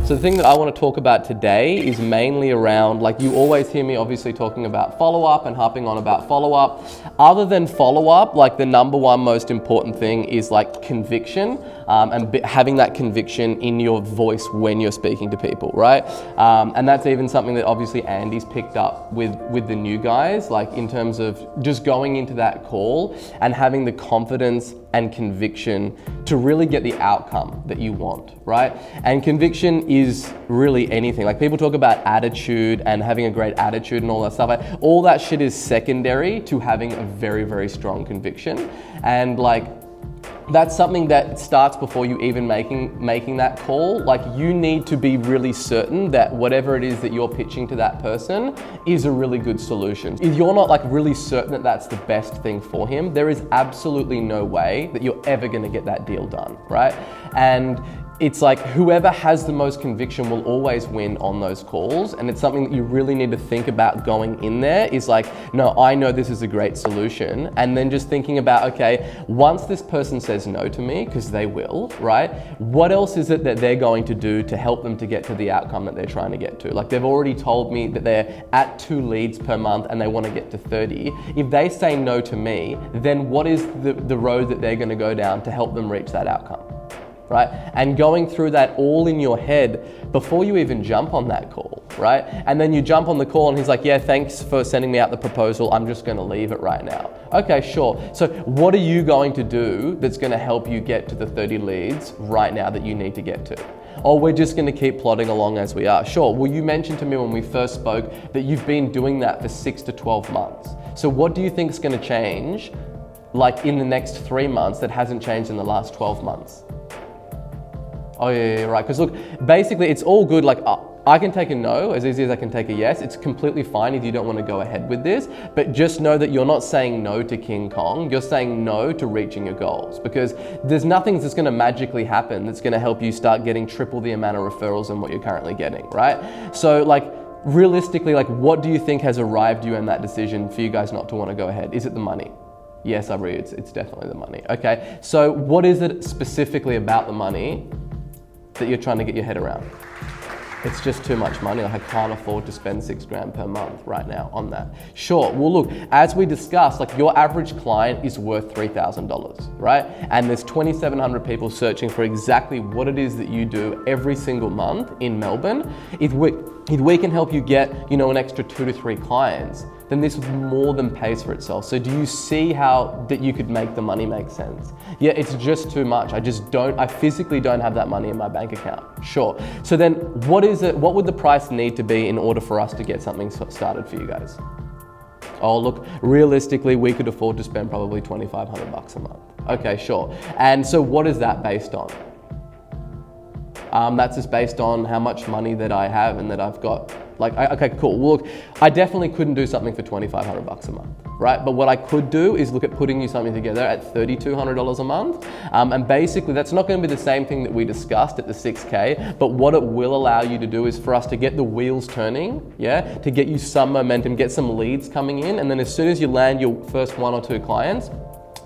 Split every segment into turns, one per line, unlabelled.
So the thing that I want to talk about today is mainly around, like, you always hear me obviously talking about follow-up and harping on about follow-up. Other than follow-up, like, the number one most important thing is like conviction, and having that conviction in your voice when you're speaking to people, right? And that's even something that obviously Andy's picked up with the new guys, like in terms of just going into that call and having the confidence and conviction to really get the outcome that you want, right? And conviction is really anything. Like, people talk about attitude and having a great attitude and all that stuff. Like, all that shit is secondary to having a very, very strong conviction. And like, that's something that starts before you even making that call. Like, you need to be really certain that whatever it is that you're pitching to that person is a really good solution. If you're not like really certain that that's the best thing for him, there is absolutely no way that you're ever gonna get that deal done, right? And it's like, whoever has the most conviction will always win on those calls. And it's something that you really need to think about going in there, is like, no, I know this is a great solution. And then just thinking about, okay, once this person says no to me, because they will, right? What else is it that they're going to do to help them to get to the outcome that they're trying to get to? Like, they've already told me that they're at 2 leads per month and they want to get to 30. If they say no to me, then what is the road that they're going to go down to help them reach that outcome? Right? And going through that all in your head before you even jump on that call, right? And then you jump on the call and he's like, yeah, thanks for sending me out the proposal. I'm just going to leave it right now. Okay, sure. So what are you going to do that's going to help you get to the 30 leads right now that you need to get to? Or we're just going to keep plodding along as we are. Sure. Well, you mentioned to me when we first spoke that you've been doing that for 6 to 12 months. So what do you think is going to change, like, in the next 3 months that hasn't changed in the last 12 months? Oh yeah, right. Because look, basically it's all good. Like, I can take a no as easy as I can take a yes. It's completely fine if you don't want to go ahead with this, but just know that you're not saying no to King Kong. You're saying no to reaching your goals, because there's nothing that's going to magically happen that's going to help you start getting triple the amount of referrals than what you're currently getting, right? So like, realistically, like, what do you think has arrived you in that decision for you guys not to want to go ahead? Is it the money? Yes, I agree. It's definitely the money. Okay. So what is it specifically about the money that you're trying to get your head around? It's just too much money. Like, I can't afford to spend $6,000 per month right now on that. Sure, well look, as we discussed, like, your average client is worth $3,000, right? And there's 2,700 people searching for exactly what it is that you do every single month in Melbourne. If we can help you get, you know, an extra 2 to 3 clients, then this more than pays for itself. So do you see how that you could make the money make sense? Yeah, it's just too much. I physically don't have that money in my bank account. Sure. So then what would the price need to be in order for us to get something started for you guys? Oh, look, realistically, we could afford to spend probably $2,500 a month. Okay, sure. And so what is that based on? That's just based on how much money that I have and that I've got. Like, okay, cool. Well, look, I definitely couldn't do something for $2,500 a month, right? But what I could do is look at putting you something together at $3,200 a month. And basically that's not going to be the same thing that we discussed at the 6K, but what it will allow you to do is for us to get the wheels turning, yeah? To get you some momentum, get some leads coming in. And then as soon as you land your first 1 or 2 clients,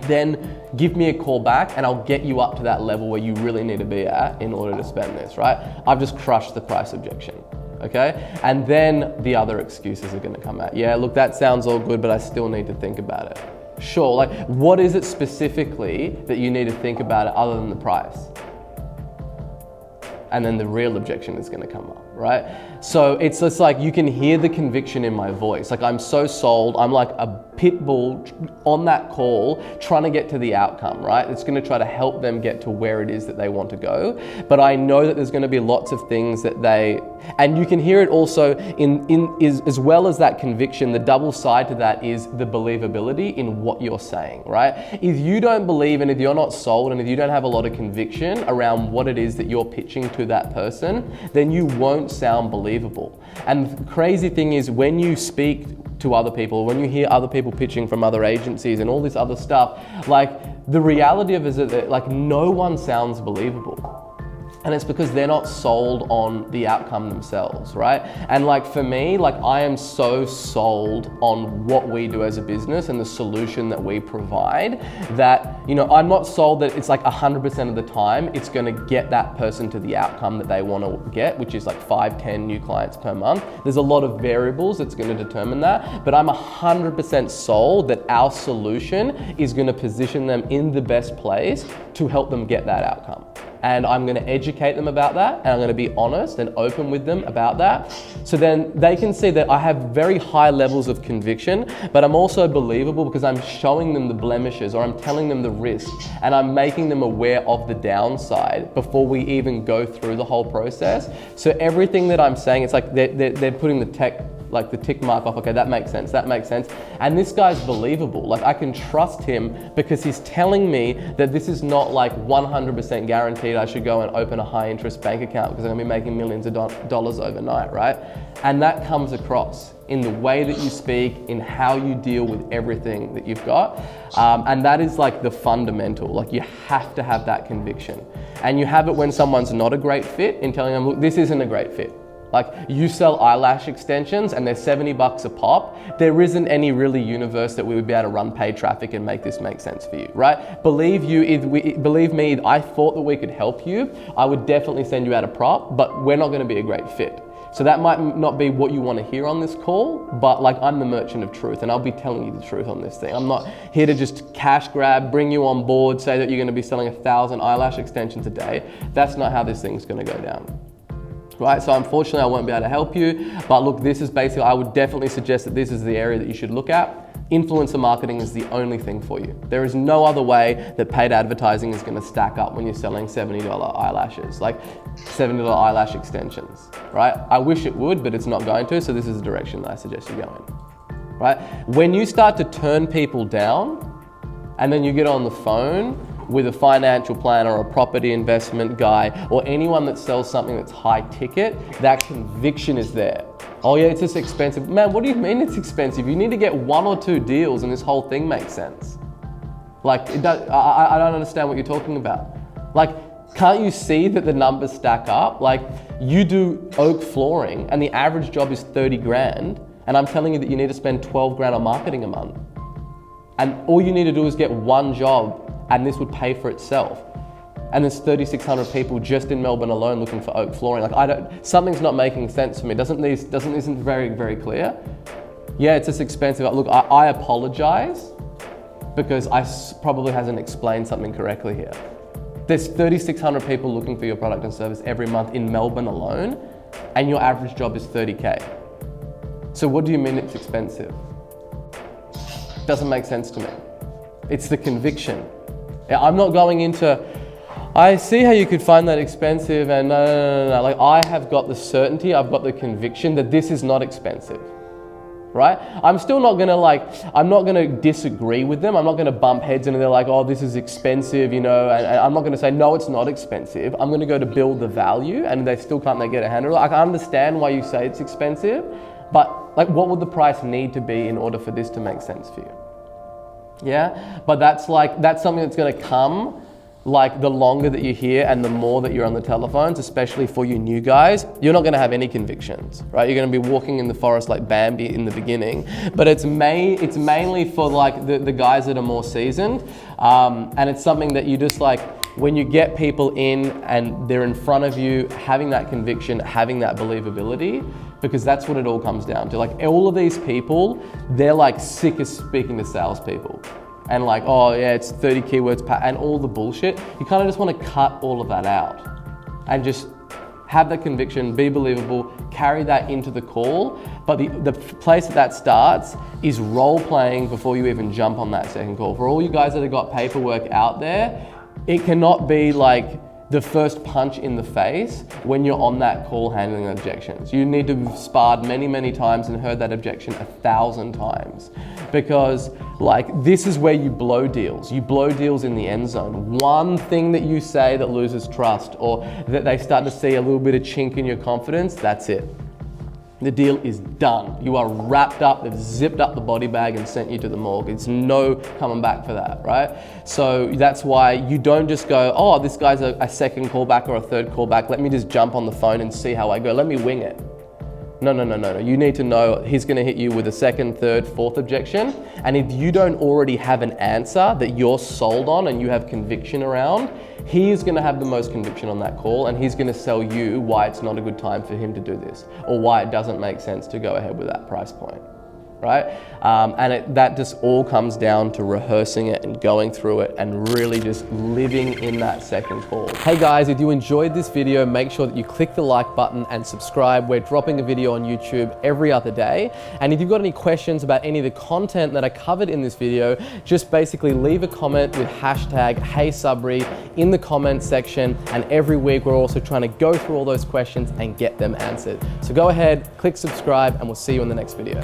then give me a call back and I'll get you up to that level where you really need to be at in order to spend this, right? I've just crushed the price objection. Okay? And then the other excuses are going to come out. Yeah, look, that sounds all good, but I still need to think about it. Sure, like, what is it specifically that you need to think about it other than the price? And then the real objection is going to come up, right? So it's just like, you can hear the conviction in my voice. Like, I'm so sold. I'm like a pit bull on that call, trying to get to the outcome, right? It's going to try to help them get to where it is that they want to go. But I know that there's going to be lots of things that and you can hear it also as well as that conviction. The double side to that is the believability in what you're saying, right? If you don't believe, and if you're not sold, and if you don't have a lot of conviction around what it is that you're pitching to that person, then you won't sound believable. And the crazy thing is, when you speak to other people, when you hear other people pitching from other agencies and all this other stuff, like, the reality of it is that, like, no one sounds believable. And it's because they're not sold on the outcome themselves, right? And like for me, like I am so sold on what we do as a business and the solution that we provide that, you know, I'm not sold that it's like 100% of the time it's gonna get that person to the outcome that they wanna get, which is like 5, 10 new clients per month. There's a lot of variables that's gonna determine that, but I'm 100% sold that our solution is gonna position them in the best place to help them get that outcome. And I'm gonna educate them about that, and I'm gonna be honest and open with them about that. So then they can see that I have very high levels of conviction, but I'm also believable because I'm showing them the blemishes or I'm telling them the risks and I'm making them aware of the downside before we even go through the whole process. So everything that I'm saying, it's like they're putting the tick mark off, okay, that makes sense. And this guy's believable. Like I can trust him because he's telling me that this is not like 100% guaranteed I should go and open a high interest bank account because I'm gonna be making millions of dollars overnight, right? And that comes across in the way that you speak, in how you deal with everything that you've got. And that is like the fundamental, like you have to have that conviction. And you have it when someone's not a great fit in telling them, look, this isn't a great fit. Like you sell eyelash extensions and they're $70 a pop. There isn't any really universe that we would be able to run paid traffic and make this make sense for you, right? Believe me, I thought that we could help you. I would definitely send you out a prop, but we're not gonna be a great fit. So that might not be what you want to hear on this call, but like I'm the merchant of truth and I'll be telling you the truth on this thing. I'm not here to just cash grab, bring you on board, say that you're gonna be selling 1,000 eyelash extensions a day. That's not how this thing's gonna go down. Right, so unfortunately I won't be able to help you, but look, this is basically, I would definitely suggest that this is the area that you should look at. Influencer marketing is the only thing for you. There is no other way that paid advertising is gonna stack up when you're selling $70 eyelashes, like $70 eyelash extensions, right? I wish it would, but it's not going to, so this is the direction that I suggest you go in, right? When you start to turn people down, and then you get on the phone with a financial planner or a property investment guy or anyone that sells something that's high ticket, that conviction is there. Oh yeah, it's just expensive. Man, what do you mean it's expensive? You need to get 1 or 2 deals and this whole thing makes sense. Like, I don't understand what you're talking about. Like, can't you see that the numbers stack up? Like, you do oak flooring and the average job is 30 grand, and I'm telling you that you need to spend 12 grand on marketing a month. And all you need to do is get 1 job and this would pay for itself. And there's 3,600 people just in Melbourne alone looking for oak flooring. Like something's not making sense for me. Isn't very, very clear? Yeah, it's just expensive. Look, I apologize because I probably hasn't explained something correctly here. There's 3,600 people looking for your product and service every month in Melbourne alone, and your average job is 30K. So what do you mean it's expensive? Doesn't make sense to me. It's the conviction. I'm not going into, I see how you could find that expensive and no. Like I have got the certainty, I've got the conviction that this is not expensive, right? I'm still not gonna I'm not gonna disagree with them. I'm not gonna bump heads and they're like, oh, this is expensive, you know, and I'm not gonna say, no, it's not expensive. I'm gonna go to build the value and they still can't get a handle. Like I understand why you say it's expensive, but like what would the price need to be in order for this to make sense for you? Yeah, but that's something that's gonna come like the longer that you're here and the more that you're on the telephones, especially for you new guys, you're not gonna have any convictions, right? You're gonna be walking in the forest like Bambi in the beginning, but it's mainly for like the guys that are more seasoned, and it's something that you just like, when you get people in and they're in front of you, having that conviction, having that believability, because that's what it all comes down to. Like all of these people, they're like sick of speaking to salespeople. And like, oh yeah, it's 30 keywords and all the bullshit. You kind of just want to cut all of that out and just have that conviction, be believable, carry that into the call. But the place that starts is role playing before you even jump on that second call. For all you guys that have got paperwork out there, it cannot be like the first punch in the face when you're on that call handling objections. You need to have sparred many, many times and heard that objection 1,000 times. Because like this is where you blow deals. You blow deals in the end zone. One thing that you say that loses trust or that they start to see a little bit of chink in your confidence, that's it. the deal is done. You are wrapped up, they've zipped up the body bag and sent you to the morgue. It's no coming back for that, right? So that's why you don't just go, oh, this guy's a second callback or a third callback. Let me just jump on the phone and see how I go. Let me wing it. No. You need to know he's gonna hit you with a second, third, fourth objection. And if you don't already have an answer that you're sold on and you have conviction around, he's gonna have the most conviction on that call, and he's gonna sell you why it's not a good time for him to do this, or why it doesn't make sense to go ahead with that price point. Right? That just all comes down to rehearsing it and going through it and really just living in that second call. Hey guys, if you enjoyed this video, make sure that you click the like button and subscribe. We're dropping a video on YouTube every other day. And if you've got any questions about any of the content that I covered in this video, just basically leave a comment with hashtag HeySabri in the comment section. And every week we're also trying to go through all those questions and get them answered. So go ahead, click subscribe, and we'll see you in the next video.